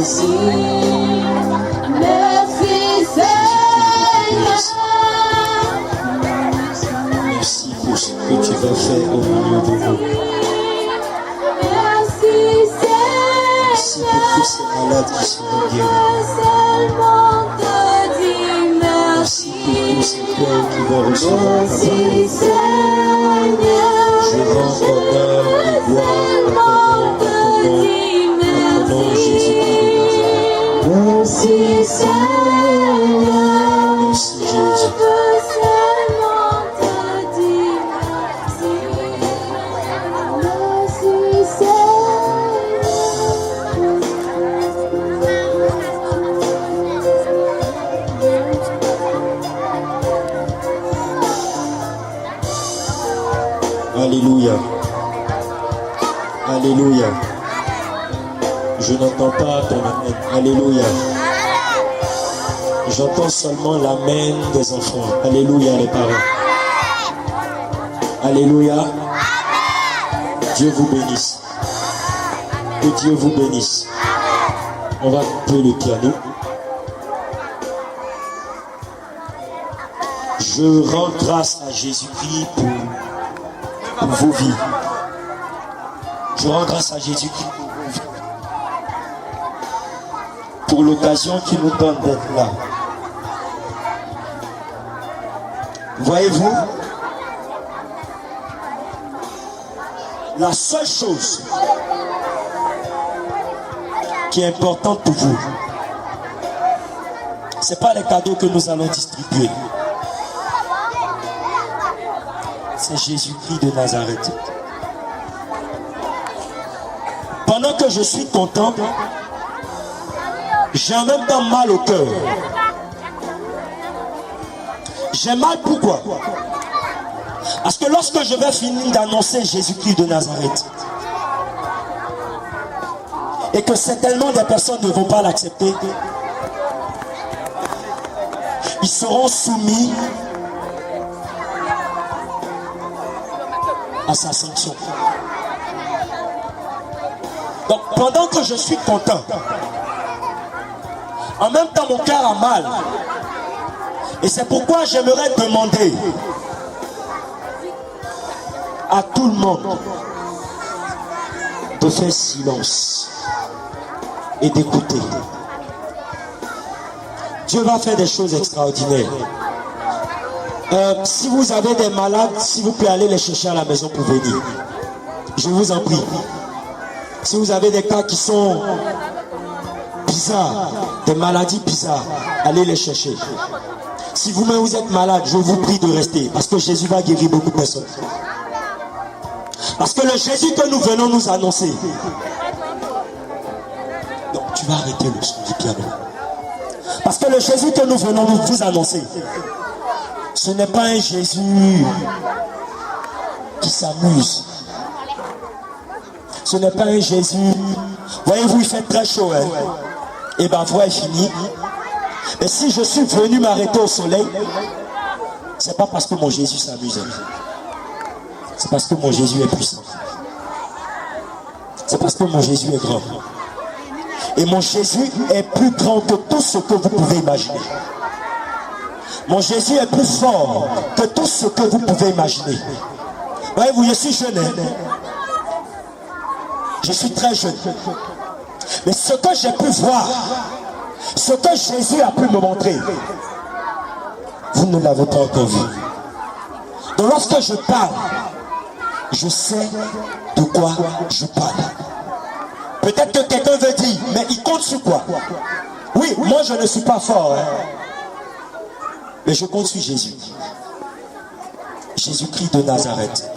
Merci pour ce que tu vas faire au milieu de nous. Merci pour tous ces malades qui seront guéris. Merci pour tous ces cœurs qui vont recevoir ta parole. Je rends honneur et gloire à ton nom, Jésus-Christ de Nazareth. Merci Jésus. Alléluia. Alléluia. Je n'entends pas ton amen. Alléluia. J'entends seulement l'amen des enfants. Alléluia les parents. Alléluia. Dieu vous bénisse. Que Dieu vous bénisse. On va couper le piano. Je rends grâce à Jésus-Christ pour vos vies. Je rends grâce à Jésus-Christ pour l'occasion qu'il nous donne d'être là. Voyez-vous, la seule chose qui est importante pour vous, ce n'est pas les cadeaux que nous allons distribuer. C'est Jésus-Christ de Nazareth. Pendant que je suis content, j'ai en même temps mal au cœur. J'ai mal pourquoi? Parce que lorsque je vais finir d'annoncer Jésus-Christ de Nazareth, et que certainement des personnes ne vont pas l'accepter, ils seront soumis à sa sanction. Donc pendant que je suis content, en même temps mon cœur a mal. Et c'est pourquoi j'aimerais demander à tout le monde de faire silence et d'écouter. Dieu va faire des choses extraordinaires. Si vous avez des malades, s'il vous plaît, allez les chercher à la maison pour venir. Je vous en prie. Si vous avez des cas qui sont bizarres, des maladies bizarres, allez les chercher. Si vous-même vous êtes malade, je vous prie de rester, parce que Jésus va guérir beaucoup de personnes. Parce que le Jésus que nous venons nous annoncer. Donc tu vas arrêter le son du piano. Parce que le Jésus que nous venons vous annoncer, ce n'est pas un Jésus qui s'amuse. Ce n'est pas un Jésus. Voyez-vous, il fait très chaud. Hein? Et ma voix est finie. Et si je suis venu m'arrêter au soleil, c'est pas parce que mon Jésus s'amuse. C'est parce que mon Jésus est puissant. C'est parce que mon Jésus est grand. Et mon Jésus est plus grand que tout ce que vous pouvez imaginer. Mon Jésus est plus fort que tout ce que vous pouvez imaginer. Voyez-vous, je suis jeune. Je suis très jeune. Mais ce que j'ai pu voir, ce que Jésus a pu me montrer, vous ne l'avez pas encore vu. Donc lorsque je parle, je sais de quoi je parle. Peut-être que quelqu'un veut dire, mais il compte sur quoi? Oui, moi je ne suis pas fort. Mais je compte sur Jésus. Jésus-Christ de Nazareth.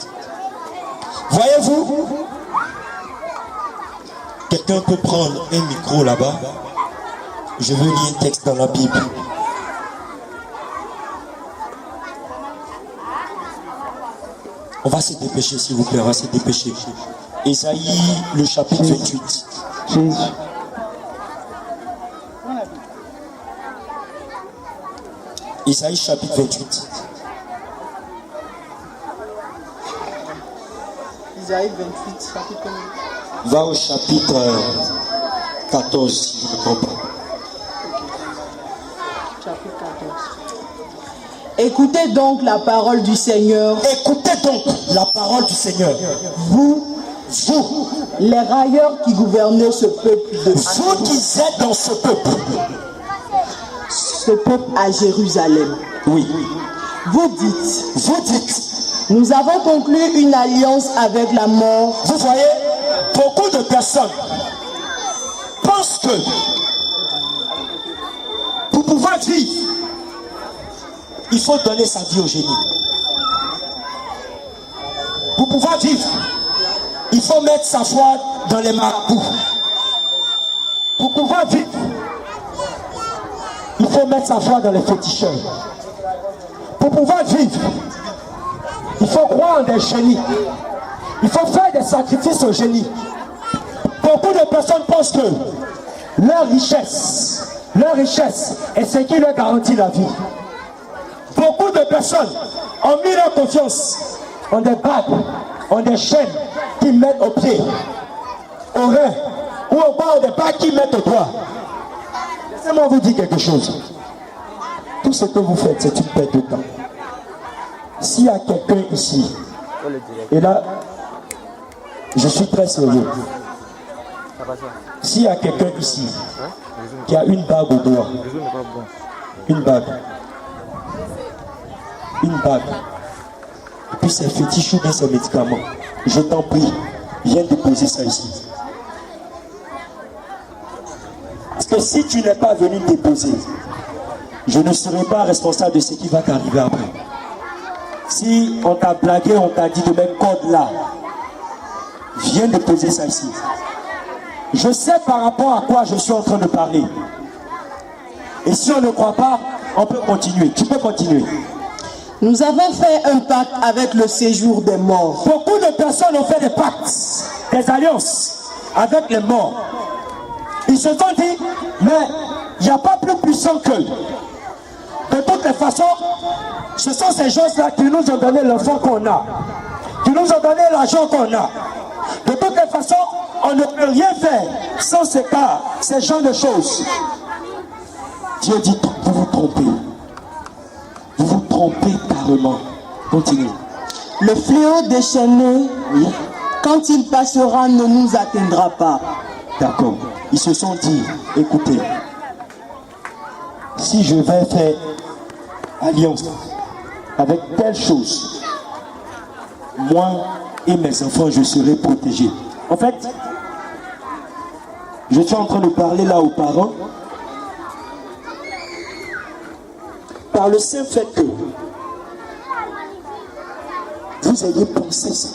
Voyez-vous, quelqu'un peut prendre un micro là-bas. Je veux lire un texte dans la Bible. On va se dépêcher, s'il vous plaît, on va se dépêcher. Ésaïe, le chapitre 28. Jésus. Ésaïe, chapitre 28. Isaïe 28, chapitre combien? Va au chapitre 14, si je ne me trompe pas. Chapitre 14. Écoutez donc la parole du Seigneur. Écoutez donc la parole du Seigneur. Vous, les railleurs qui gouvernez ce peuple de vous qui êtes dans ce peuple à Jérusalem. Oui. Vous dites, nous avons conclu une alliance avec la mort. Vous voyez, beaucoup de personnes pensent que pour pouvoir vivre, il faut donner sa vie au génie. Pour pouvoir vivre, il faut mettre sa foi dans les marabouts. Pour pouvoir vivre, il faut mettre sa foi dans les féticheurs. Pour pouvoir vivre, il faut croire en des génies. Il faut faire des sacrifices aux génies. Beaucoup de personnes pensent que leur richesse est ce qui leur garantit la vie. Beaucoup de personnes ont mis leur confiance en des bagues, en des chaînes qu'ils mettent aux pieds, aux reins, ou au bas, des bagues qu'ils mettent au doigt. Laissez-moi vous dire quelque chose. Tout ce que vous faites, c'est une perte de temps. S'il y a quelqu'un ici, et là, je suis très sérieux. S'il y a quelqu'un ici qui a une bague au doigt, une bague, et puis c'est fétiche ou bien c'est médicament, je t'en prie, viens déposer ça ici. Parce que si tu n'es pas venu déposer, je ne serai pas responsable de ce qui va t'arriver après. Si on t'a blagué, on t'a dit de mettre code là, viens déposer ça ici. Je sais par rapport à quoi je suis en train de parler. Et si on ne croit pas, on peut continuer. Tu peux continuer. Nous avons fait un pacte avec le séjour des morts. Beaucoup de personnes ont fait des pactes, des alliances avec les morts. Ils se sont dit, mais il n'y a pas plus puissant qu'eux. De toutes les façons, ce sont ces gens-là qui nous ont donné l'enfant qu'on a, qui nous ont donné l'argent qu'on a. De toutes les façons, on ne peut rien faire sans ces genres de choses. Dieu dit, vous vous trompez. Vous vous trompez carrément. Continuez. Le fléau déchaîné, quand il passera, ne nous atteindra pas. D'accord. Ils se sont dit, écoutez, si je vais faire alliance avec telle chose, moi et mes enfants, je serai protégé. En fait, je suis en train de parler là aux parents par le simple fait que vous ayez pensé ça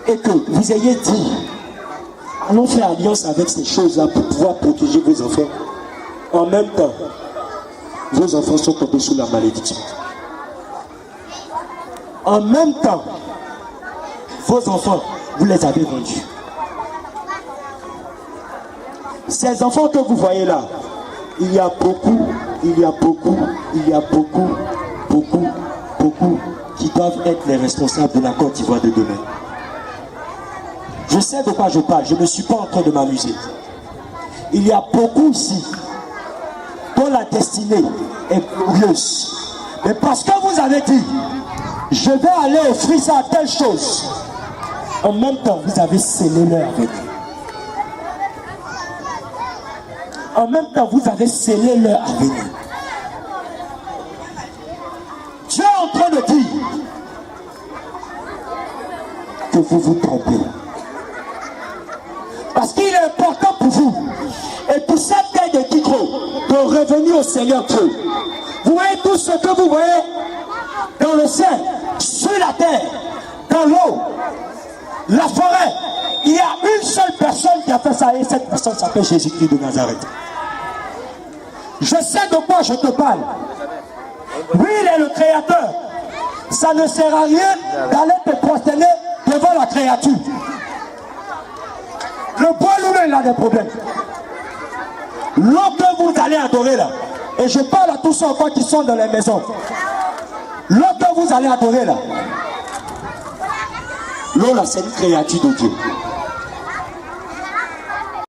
et que vous ayez dit allons faire alliance avec ces choses-là pour pouvoir protéger vos enfants. En même temps, vos enfants sont tombés sous la malédiction. En même temps, vos enfants, vous les avez vendus. Ces enfants que vous voyez là, il y a beaucoup qui doivent être les responsables de la Côte d'Ivoire de demain. Je sais de quoi je parle, je ne suis pas en train de m'amuser. Il y a beaucoup ici dont la destinée est glorieuse. Mais parce que vous avez dit, je vais aller offrir ça à telle chose, en même temps, vous avez scellé leur avenir. En même temps, vous avez scellé leur avenir. Dieu est en train de dire que vous vous trompez. Parce qu'il est important pour vous et pour cette tête de Kikro de revenir au Seigneur Dieu. Vous voyez tout ce que vous voyez dans le ciel, sur la terre, dans l'eau, la forêt. Il y a une seule personne qui a fait ça et cette personne s'appelle Jésus-Christ de Nazareth. Je sais de quoi je te parle. Oui, il est le créateur. Ça ne sert à rien d'aller te prosterner devant la créature. Le bois lui-même, il a des problèmes. L'eau que vous allez adorer là, et je parle à tous ceux encore qui sont dans les maisons, l'eau que vous allez adorer là, l'eau là, c'est une créature de Dieu.